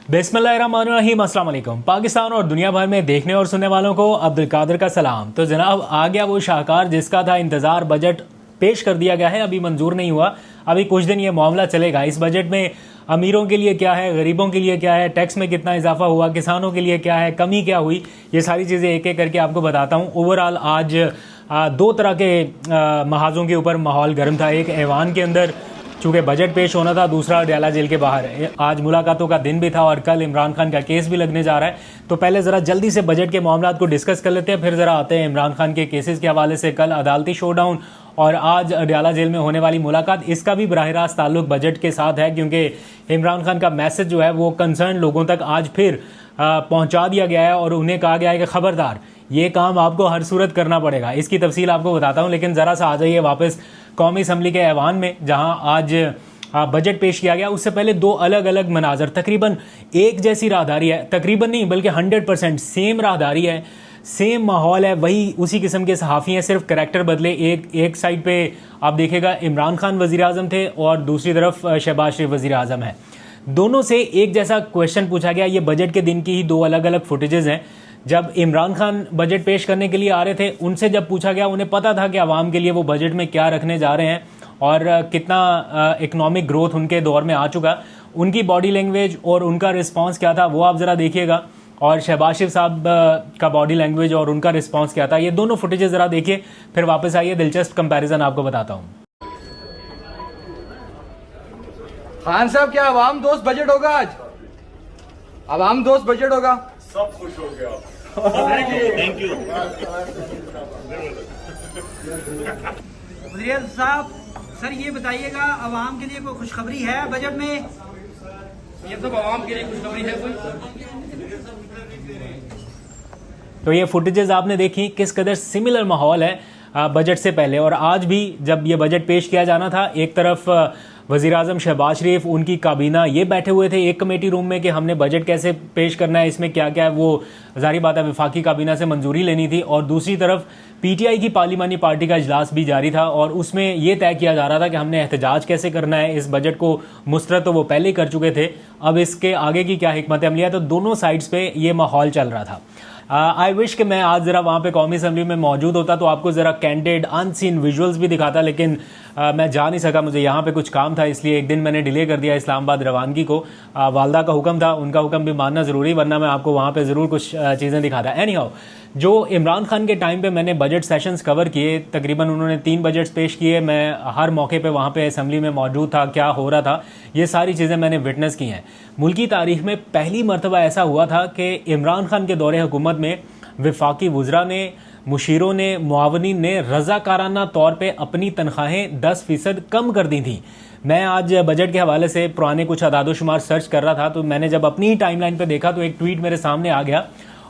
बिस्मिल्लाहिर्रहमानिर्रहीम, अस्सलाम वालेकुम। पाकिस्तान और दुनिया भर में देखने और सुनने वालों को अब्दुल कादिर का सलाम। तो जनाब आ गया वो शाहकार जिसका था इंतज़ार। बजट पेश कर दिया गया है, अभी मंजूर नहीं हुआ। अभी कुछ दिन ये मामला चलेगा। इस बजट में अमीरों के लिए क्या है, गरीबों के लिए क्या है, टैक्स में कितना इजाफा हुआ, किसानों के लिए क्या है, कमी क्या हुई, ये सारी चीज़ें एक एक करके आपको बताता हूँ। ओवरऑल आज दो तरह के महाजों के ऊपर माहौल गर्म था। एक ऐवान के अंदर चूँकि बजट पेश होना था, दूसरा अडयाला जेल के बाहर। आज मुलाकातों का दिन भी था और कल इमरान खान का केस भी लगने जा रहा है। तो पहले ज़रा जल्दी से बजट के मामला को डिस्कस कर लेते हैं, फिर ज़रा आते हैं इमरान खान के केसेस के हवाले से। कल अदालती शोडाउन और आज अडयाला जेल में होने वाली मुलाकात, इसका भी बराह रास्त ताल्लुक बजट के साथ है, क्योंकि इमरान खान का मैसेज जो है वो कंसर्न लोगों तक आज फिर पहुँचा दिया गया है और उन्हें कहा गया है कि ख़बरदार ये काम आपको हर सूरत करना पड़ेगा। इसकी तफसील आपको बताता हूँ, लेकिन ज़रा सा आ जाइए वापस कौमी असम्बली के ऐवान में, जहाँ आज बजट पेश किया गया। उससे पहले दो अलग अलग मनाजर, तकरीबन एक जैसी राहदारी है, तकरीबन नहीं बल्कि 100% सेम राहदारी है, सेम माहौल है, वही उसी किस्म के सहाफ़ी हैं, सिर्फ करैक्टर बदले। एक साइड पे आप देखेगा इमरान खान वज़ीर आज़म थे और दूसरी तरफ शहबाज शरीफ वज़ीर आज़म है। दोनों से एक जैसा क्वेश्चन पूछा गया। ये बजट के दिन की ही दो अलग अलग फुटेजेस हैं। जब इमरान खान बजट पेश करने के लिए आ रहे थे, उनसे जब पूछा गया, उन्हें पता था कि आवाम के लिए वो बजट में क्या रखने जा रहे हैं और कितना इकनॉमिक ग्रोथ उनके दौर में आ चुका। उनकी बॉडी लैंग्वेज और उनका रिस्पांस क्या था वो आप ज़रा देखिएगा, और शहबाज शरीफ साहब का बॉडी लैंग्वेज और उनका रिस्पांस क्या था। ये दोनों फुटेजेस ज़रा देखिए, फिर वापस आइए, दिलचस्प कंपैरिजन आपको बताता हूँ। खान साहब, क्या अवाम दोस्त बजट होगा आज? अवाम दोस्त बजट होगा? सब खुश हो गया। Thank you. वज़ीर साहब, सर ये बताइएगा, अवाम के लिए कोई खुशखबरी है बजट में? ये सब अवाम के लिए खुशखबरी है कोई? तो ये फुटेजेस आपने देखी, किस कदर सिमिलर माहौल है बजट से पहले और आज भी। जब ये बजट पेश किया जाना था, एक तरफ वज़ीर आज़म शहबाज शरीफ, उनकी काबीना, ये बैठे हुए थे एक कमेटी रूम में कि हमने बजट कैसे पेश करना है, इसमें क्या क्या है, वो ज़ाहिर बात है वफाकी काबीना से मंजूरी लेनी थी। और दूसरी तरफ पीटीआई की पार्लिमानी पार्टी का इजलास भी जारी था और उसमें यह तय किया जा रहा था कि हमने एहतजाज कैसे करना है। इस बजट को मुस्तरद तो वो पहले ही कर चुके थे, अब इसके आगे की क्या हिकमत अमली है। तो दोनों साइड्स पे ये माहौल चल रहा था। आई विश कि मैं आज ज़रा वहाँ पे कौमी असम्बली में मौजूद होता तो आपको ज़रा कैंडेड अनसीन विजुअल्स भी दिखाता, लेकिन मैं जा नहीं सका, मुझे यहाँ पे कुछ काम था, इसलिए एक दिन मैंने डिले कर दिया इस्लामाबाद रवानगी को। वालदा का हुक्म था, उनका हुक्म भी मानना ज़रूरी, वरना मैं आपको वहाँ पे ज़रूर कुछ चीज़ें दिखाता। एनी हाउ, जो इमरान खान के टाइम पे मैंने बजट सेशंस कवर किए, तकरीबन उन्होंने 3 बजट्स पेश किए। मैं हर मौके पे वहाँ पे असम्बली में मौजूद था, क्या हो रहा था, ये सारी चीज़ें मैंने विटनेस की हैं। मुल्की तारीख में पहली मरतबा ऐसा हुआ था कि इमरान खान के दौरे हुकूमत में वफाकी वुज़रा ने, मुशीरों ने, मुआवनीन ने रज़ाकाराना तौर पे अपनी तनख्वाहें 10% कम कर दी थी। मैं आज बजट के हवाले से पुराने कुछ अदादोशुमार सर्च कर रहा था, तो मैंने जब अपनी ही टाइमलाइन पे देखा तो एक ट्वीट मेरे सामने आ गया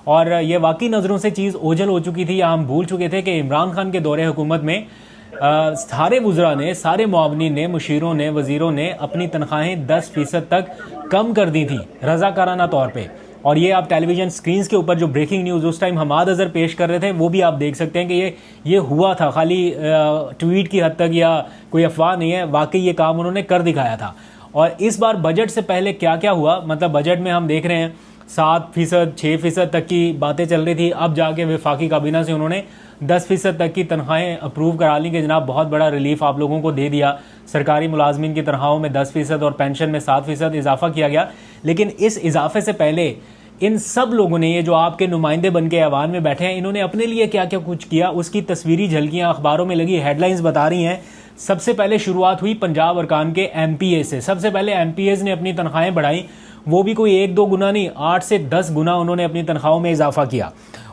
और ये वाकई नज़रों से चीज़ ओझल हो चुकी थी, या हम भूल चुके थे कि इमरान खान के दौरे हुकूमत में सारे वुज़रा ने, सारे मुआवनीन ने, मुशीरों ने, वज़ीरों ने अपनी तनख्वाहें 10% तक कम कर दी थी रज़ाकाराना तौर पर। और ये आप टेलीविज़न स्क्रीन्स के ऊपर जो ब्रेकिंग न्यूज़ उस टाइम हमाद अज़हर पेश कर रहे थे, वो भी आप देख सकते हैं कि ये हुआ था, खाली ट्वीट की हद तक या कोई अफवाह नहीं है, वाकई ये काम उन्होंने कर दिखाया था। और इस बार बजट से पहले क्या क्या हुआ, मतलब बजट में हम देख रहे हैं 7%, 6% तक की बातें चल रही थी, अब जाके वफाकी काबीना से उन्होंने 10% तक की तनख्वाहें अप्रूव करा ली कि जनाब बहुत बड़ा रिलीफ आप लोगों को दे दिया। सरकारी मुलाजमीन की तनख्वाहों में 10% और पेंशन में 7% इजाफा किया गया। लेकिन इस इजाफे से पहले इन सब लोगों ने, ये जो आपके नुमाइंदे बन के ऐवान में बैठे हैं, इन्होंने अपने लिए क्या क्या कुछ किया, उसकी तस्वीरी झलकियाँ अखबारों में लगी हेडलाइंस बता रही हैं। सबसे पहले शुरुआत हुई पंजाब अरकान के MPA से। सबसे पहले MPAs ने अपनी तनख्वाहें बढ़ाई, वो भी कोई 1-2 गुना नहीं, 8 से 10 गुना उन्होंने अपनी तनख्वाहों में इजाफा किया।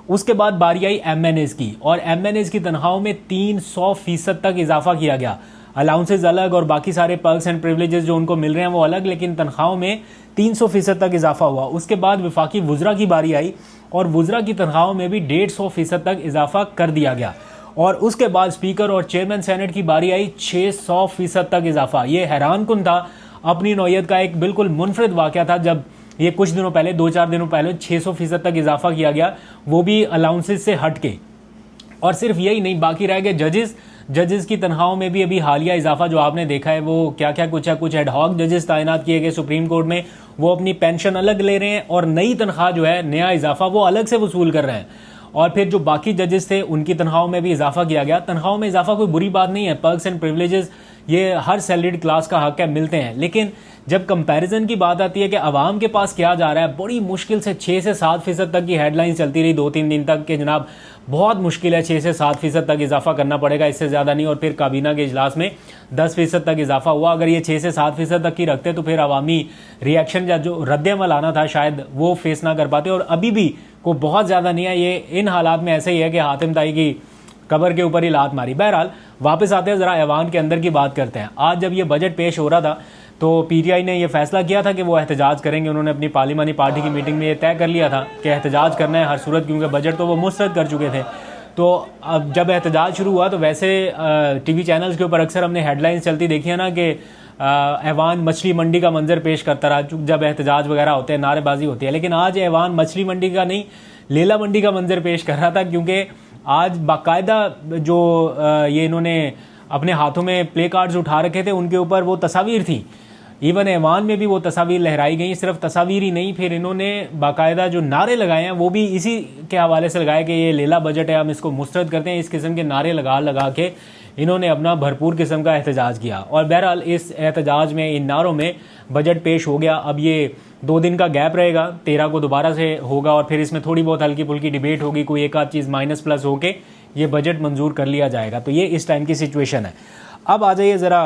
उसके बाद बारी आई MNAs की, और MNAs की तनख्वाहों में 300% तक इजाफा किया गया। अलाउंसेज अलग और बाकी सारे पर्क्स एंड प्रिविलेजेस जो उनको मिल रहे हैं वो अलग, लेकिन तनख्वाहों में 300% तक इजाफा हुआ। उसके बाद वफाकी वुज़रा की बारी आई और वुज़रा की तनख्वाहों में भी 150% तक इजाफा कर दिया गया। और उसके बाद स्पीकर और चेयरमैन सेनेट की बारी आई, 600% तक इजाफा। ये हैरान कुन था, अपनी नौयत का एक बिल्कुल मुनफरिद वाक़या था जब ये कुछ दिनों पहले, 2-4 दिनों पहले 600% तक इजाफा किया गया, वो भी अलाउंसेज से हट के। और सिर्फ यही नहीं, बाकी रह गए जजेस जजेस की तनख्वाहों में भी अभी हालिया इजाफा जो आपने देखा है वो क्या क्या कुछ है, कुछ एडहॉक जजेस तैनात किए गए सुप्रीम कोर्ट में, वो अपनी पेंशन अलग ले रहे हैं और नई तनख्वाह जो है, नया इजाफा वो अलग से वसूल कर रहे हैं। और फिर जो बाकी जजेस थे उनकी तनख्वाहों में भी इजाफा किया गया। तनख्वाहों में इजाफा कोई बुरी बात नहीं है, पर्क्स एंड प्रिविलेजेस ये हर सैलरीड क्लास का हक है, मिलते हैं। लेकिन जब कंपैरिजन की बात आती है कि आवाम के पास क्या जा रहा है, बड़ी मुश्किल से 6 से 7% तक की हेडलाइंस चलती रही 2-3 दिन तक कि जनाब बहुत मुश्किल है, 6 से 7% तक इजाफा करना पड़ेगा, इससे ज़्यादा नहीं। और फिर काबीना के इजलास में 10% तक इजाफा हुआ। अगर ये 6 से 7% तक की रखते तो फिर अवामी रिएक्शन या जो रद्द-ए-अमल आना था शायद वो फेस ना कर पाते। और अभी भी को बहुत ज़्यादा नहीं है, ये इन हालात में ऐसे ही है कि हातिम ताई की कबर के ऊपर ही लात मारी। बहरहाल वापस आते हैं, ज़रा ऐवान के अंदर की बात करते हैं। आज जब ये बजट पेश हो रहा था तो पीटीआई ने यह फैसला किया था कि वो एहतजाज करेंगे। उन्होंने अपनी पार्लिमानी पार्टी की मीटिंग में ये तय कर लिया था कि एहतजाज करना है हर सूरत, क्योंकि बजट तो वो मुस्तरद कर चुके थे। तो अब जब एहतजाज शुरू हुआ तो वैसे टीवी चैनल्स के ऊपर अक्सर हमने हेडलाइंस चलती देखी है ना कि ऐवान मछली मंडी का मंजर पेश करता रहा जब एहतजाज वगैरह होते हैं, नारेबाजी होती है। लेकिन आज ऐवान मछली मंडी का नहीं, लेला मंडी का मंजर पेश कर रहा था, क्योंकि आज बाकायदा जो ये इन्होंने अपने हाथों में प्ले कार्ड्स उठा रखे थे उनके ऊपर वो तस्वीर थी। इवन ऐवान में भी वो तस्वीर लहराई गई। सिर्फ तस्वीर ही नहीं, फिर इन्होंने बाकायदा जो नारे लगाए हैं वो भी इसी के हवाले से लगाए कि ये लेला बजट है, हम इसको मुस्तरद करते हैं। इस किस्म के नारे लगा लगा के इन्होंने अपना भरपूर किस्म का एहतजाज किया। और बहरहाल इस एहतजाज में, इन नारों में बजट पेश हो गया। अब ये 2 दिन का गैप रहेगा, 13 को दोबारा से होगा और फिर इसमें थोड़ी बहुत हल्की फुल्की डिबेट होगी, कोई एक आध चीज़ माइनस प्लस होके ये बजट मंजूर कर लिया जाएगा। तो ये इस टाइम की सिचुएशन है। अब आ जाइए ज़रा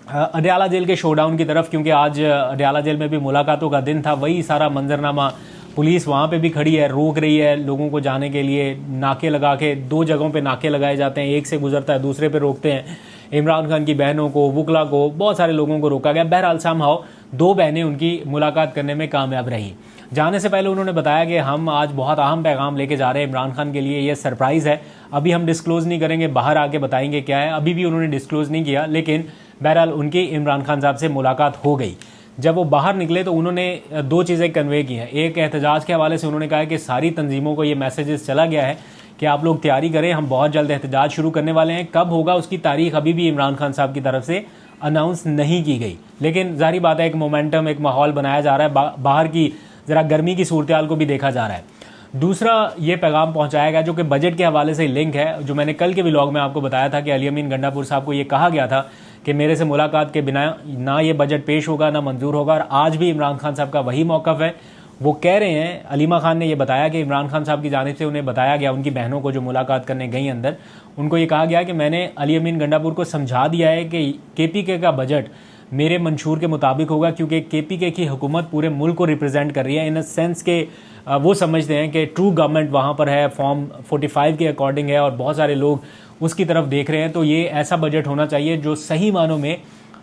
अडयाला जेल के शोडाउन की तरफ, क्योंकि आज अडयाला जेल में भी मुलाकातों का दिन था। वही सारा मंजरनामा, पुलिस वहाँ पे भी खड़ी है, रोक रही है लोगों को जाने के लिए, नाके लगा के 2 जगहों पे नाके लगाए जाते हैं, एक से गुजरता है दूसरे पे रोकते हैं। इमरान खान की बहनों को, वुकला को, बहुत सारे लोगों को रोका गया। बहरहाल समहाउ 2 बहनें उनकी मुलाकात करने में कामयाब रही। जाने से पहले उन्होंने बताया कि हम आज बहुत अहम पैगाम लेके जा रहे हैं इमरान खान के लिए, ये सरप्राइज़ है, अभी हम डिस्क्लोज़ नहीं करेंगे, बाहर आके बताएंगे क्या है। अभी भी उन्होंने डिस्क्लोज़ नहीं किया, लेकिन बहरहाल उनकी इमरान खान साहब से मुलाकात हो गई। जब वो बाहर निकले तो उन्होंने 2 चीज़ें कन्वे की हैं। एक, एहतजाज के हवाले से उन्होंने कहा कि सारी तंजीमों को ये मैसेजेस चला गया है कि आप लोग तैयारी करें, हम बहुत जल्द एहतजाज शुरू करने वाले हैं। कब होगा उसकी तारीख अभी भी इमरान खान साहब की तरफ से अनाउंस नहीं की गई, लेकिन जाहिर बात है एक मोमेंटम, एक माहौल बनाया जा रहा है, बाहर की ज़रा गर्मी की सूरत को भी देखा जा रहा है। दूसरा ये पैगाम पहुंचाया गया जो कि बजट के हवाले से लिंक है, जो मैंने कल के व्लॉग में आपको बताया था कि अली अमीन गंडापुर साहब को ये कहा गया था कि मेरे से मुलाकात के बिना ना ये बजट पेश होगा ना मंजूर होगा। और आज भी इमरान खान साहब का वही मौक़िफ़ है। वो कह रहे हैं, अलीमा खान ने ये बताया कि इमरान खान साहब की जानिब से उन्हें बताया गया, उनकी बहनों को जो मुलाकात करने गई अंदर, उनको ये कहा गया कि मैंने अली अमीन गंडापुर को समझा दिया है कि KPK का बजट मेरे मंशूर के मुताबिक होगा, क्योंकि KPK की हुकूमत पूरे मुल्क को रिप्रेजेंट कर रही है। इन अ सेंस के वो समझते हैं कि ट्रू गवर्नमेंट वहाँ पर है, फॉर्म 45 के अकॉर्डिंग है और बहुत सारे लोग उसकी तरफ देख रहे हैं। तो ये ऐसा बजट होना चाहिए जो सही मानों में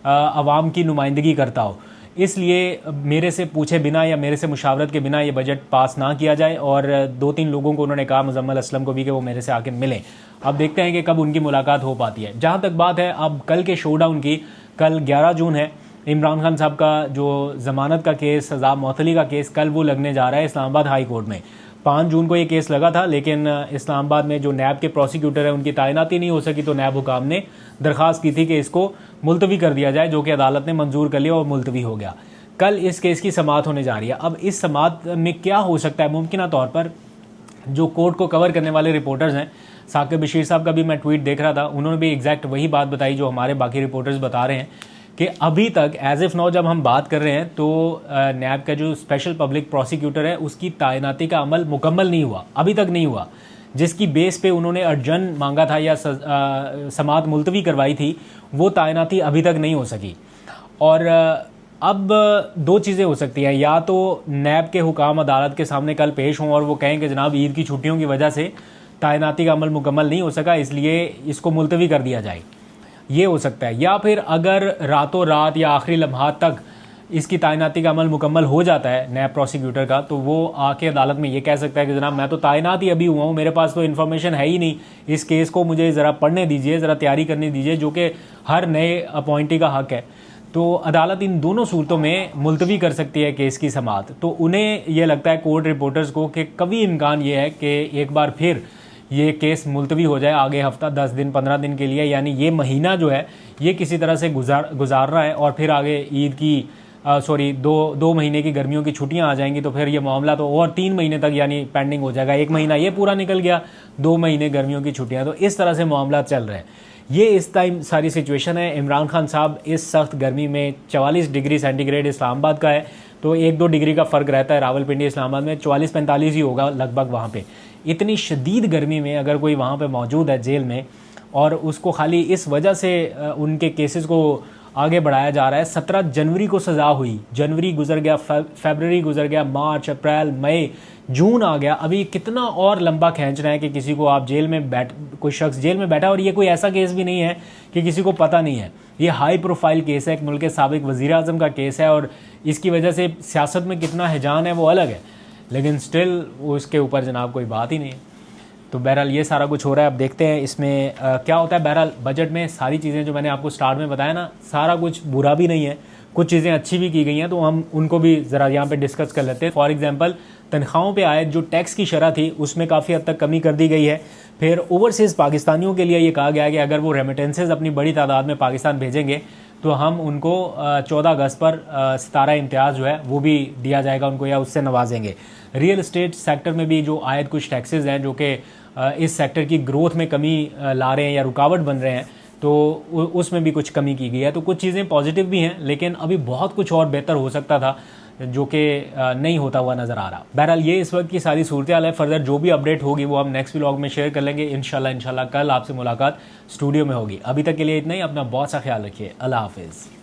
आवाम की नुमाइंदगी करता हो। इसलिए मेरे से पूछे बिना या मेरे से मुशावरत के बिना ये बजट पास ना किया जाए। और 2-3 लोगों को उन्होंने कहा, मुजम्मिल असलम को भी, कि वो मेरे से आके मिलें। अब देखते हैं कि कब उनकी मुलाकात हो पाती है। जहाँ तक बात है अब कल के शोडाउन की, कल 11 जून है। इमरान खान साहब का जो ज़मानत का केस, सज़ा मौतली का केस, कल वो लगने जा रहा है इस्लामाबाद हाई कोर्ट में। 5 जून को ये केस लगा था, लेकिन इस्लामाबाद में जो नैब के प्रोसिक्यूटर है उनकी तैनाती नहीं हो सकी, तो नैब हुकाम ने दरख्वास्त की थी कि इसको मुलतवी कर दिया जाए, जो कि अदालत ने मंजूर कर लिया और मुलतवी हो गया। कल इस केस की समाअत होने जा रही है। अब इस समाअत में क्या हो सकता है, मुमकिन तौर पर जो कोर्ट को कवर करने वाले रिपोर्टर्स हैं, साकिब बशीर साहब का भी मैं ट्वीट देख रहा था, उन्होंने भी एग्जैक्ट वही बात बताई जो हमारे बाकी रिपोर्टर्स बता रहे हैं कि अभी तक एज इफ नाउ जब हम बात कर रहे हैं तो नैब का जो स्पेशल पब्लिक प्रोसिक्यूटर है उसकी तैनाती का अमल मुकम्मल नहीं हुआ, अभी तक नहीं हुआ। जिसकी बेस पे उन्होंने अर्जन मांगा था या समाअत मुलतवी करवाई थी, वो तैनाती अभी तक नहीं हो सकी। और अब 2 चीज़ें हो सकती हैं, या तो नैब के हुकाम अदालत के सामने कल पेश हों और वो कहें कि जनाब ईद की छुट्टियों की वजह से तैनाती का अमल मुकम्मल नहीं हो सका, इसलिए इसको मुलतवी कर दिया जाए, ये हो सकता है। या फिर अगर रातों रात या आखिरी लम्हात तक इसकी तैनाती का अमल मुकम्मल हो जाता है नैब प्रोसिक्यूटर का, तो वो आके अदालत में ये कह सकता है कि जनाब मैं तो तैनात ही अभी हुआ हूँ, मेरे पास तो इन्फॉर्मेशन है ही नहीं, इस केस को मुझे ज़रा पढ़ने दीजिए, ज़रा तैयारी करने दीजिए, जो कि हर नए अपॉइंटी का हक है। तो अदालत इन दोनों सूरतों में मुलतवी कर सकती है केस की समाअत। तो उन्हें यह लगता है, कोर्ट रिपोर्टर्स को, कि कभी इम्कान ये है कि एक बार फिर ये केस मुलतवी हो जाए आगे हफ्ता 10 दिन 15 दिन के लिए, यानी ये महीना जो है ये किसी तरह से गुजारना है और फिर आगे ईद की दो महीने की गर्मियों की छुट्टियां आ जाएंगी, तो फिर ये मामला तो और 3 महीने तक यानी पेंडिंग हो जाएगा। 1 महीना ये पूरा निकल गया, 2 महीने गर्मियों की छुट्टियां, तो इस तरह से मामला चल रहे हैं। ये इस टाइम सारी सिचुएशन है। इमरान खान साहब इस सख्त गर्मी में 44 डिग्री सेंटीग्रेड इस्लामाबाद का है, तो 1-2 डिग्री का फ़र्क रहता है। रावलपिंडी इस्लामाबाद में 44-45 ही होगा लगभग वहाँ पे। इतनी शदीद गर्मी में अगर कोई वहाँ पे मौजूद है जेल में और उसको खाली इस वजह से उनके केसेस को आगे बढ़ाया जा रहा है। 17 जनवरी को सज़ा हुई, जनवरी गुजर गया, फरवरी गुजर गया, मार्च, अप्रैल, मई, जून आ गया। अभी कितना और लंबा खींच रहे हैं कि किसी को आप जेल में कोई शख्स जेल में बैठा, और ये कोई ऐसा केस भी नहीं है कि किसी को पता नहीं है। ये हाई प्रोफाइल केस है, एक मुल्क के साबिक वज़ीर आज़म का केस है, और इसकी वजह से सियासत में कितना हिजान है वो अलग है, लेकिन स्टिल उसके ऊपर जनाब कोई बात ही नहीं है। तो बहरहाल ये सारा कुछ हो रहा है। अब देखते हैं इसमें क्या होता है। बहरहाल बजट में सारी चीज़ें जो मैंने आपको स्टार्ट में बताया ना, सारा कुछ बुरा भी नहीं है, कुछ चीज़ें अच्छी भी की गई हैं, तो हम उनको भी ज़रा यहाँ पे डिस्कस कर लेते हैं। फॉर एग्जांपल तनख्वाहों पे आयत जो टैक्स की शरह थी उसमें काफ़ी हद तक कमी कर दी गई है। फिर ओवरसीज़ पाकिस्तानियों के लिए ये कहा गया है कि अगर वो रेमिटेंसेज अपनी बड़ी तादाद में पाकिस्तान भेजेंगे तो हम उनको 14 अगस्त पर सितारा इम्तियाज़ जो है वो भी दिया जाएगा उनको, या उससे नवाजेंगे। रियल इस्टेट सेक्टर में भी जो आयत कुछ टैक्सेस हैं जो कि इस सेक्टर की ग्रोथ में कमी ला रहे हैं या रुकावट बन रहे हैं, तो उसमें भी कुछ कमी की गई है। तो कुछ चीज़ें पॉजिटिव भी हैं, लेकिन अभी बहुत कुछ और बेहतर हो सकता था जो कि नहीं होता हुआ नज़र आ रहा। बहरहाल ये इस वक्त की सारी सूरत हाल है। फर्दर जो भी अपडेट होगी वो हम नेक्स्ट व्लॉग में शेयर कर लेंगे इंशाल्लाह। कल आपसे मुलाकात स्टूडियो में होगी। अभी तक के लिए इतना ही। अपना बहुत सा ख्याल रखिए। अल्लाह हाफिज़।